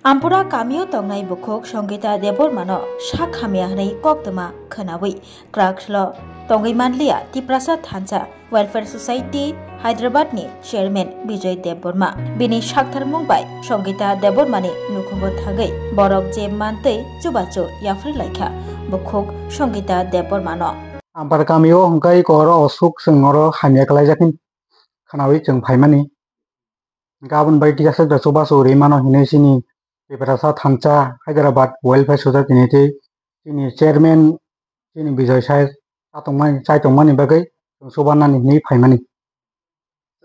Ampura kamio tongnai bukhok Songita Debormano Shakhamia Hanai Koktama Khanawi Krakshlo Tongai Manlia Tiprasa Thansa Welfare Society Hyderabad ni Chairman Bijay Deborma Bini Shakthar Mumbai Songita Debormani Nukungo Thagai Borok Je Mantei Chubacho Yafri Laikha Bukhok Songita Debormano Ampar kamio hongkai koro osuk sengoro hanya kelaijakin Khanawi jeung Phaimani Gabon bai tigasak da Chubacho Rimano hinai sini Tiprasa Thansa Hyderabad Welfare Society ni sini Chairman sini Bijay Tongmani bagai Subhanani ni Phaimani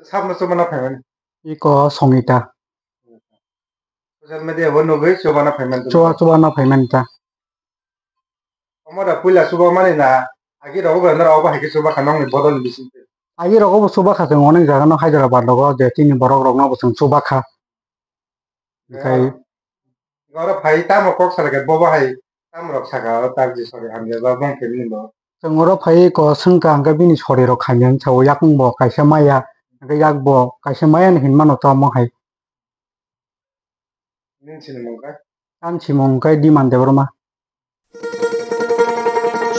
Sabna Subhana Phaimani iko Songita social media wono bai Subhana Phaimani Subhana Phaimani ta Amara pula Subhamani na agi rogo bandar oba heke Subha khanong ni bodol bisinte agi rogo Subha kha jeng onek jaga no Hyderabad logo je tini borok rokno bosong Subha kha kai gora phai tam kok sarga boba hai tam rok saka tak ji sori hamja ba bong kemni bo Sengoro phai ko sengka angka bini sori rok khanyang chawo yakung bo kaisa maya angka yak bo kaisa maya ni hinmano to mo hai nin sin mongkai an chimongkai diman Deborma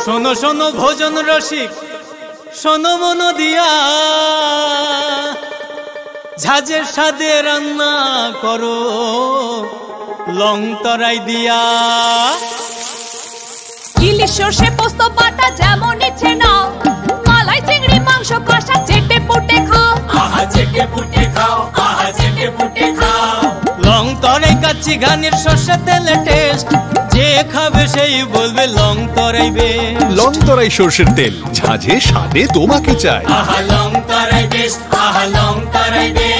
শোনো শোনো ভোজন রসিক শোনো মন দিয়া ঝাঁঝের স্বাদে রান্না করো লং তরাই দিয়া ইলিশ সর্ষে পোস্ত বাটা যেমন ইচ্ছে নাও মালাই চিংড়ি মাংস কষা চেটে পুটে খাও আহা চেটে পুটে খাও আহা চেটে পুটে খাও লং তরাই কাচ্চি ঘানির সর্ষে তেলে টেস্ট যে খাবে সেই বলবে লং তরাইবে লং তরাই সরষের তেল ঝাঁঝে স্বাদে তোমাকে চাই আহা লং তরাই বেশ আহা লং তরাই বেশ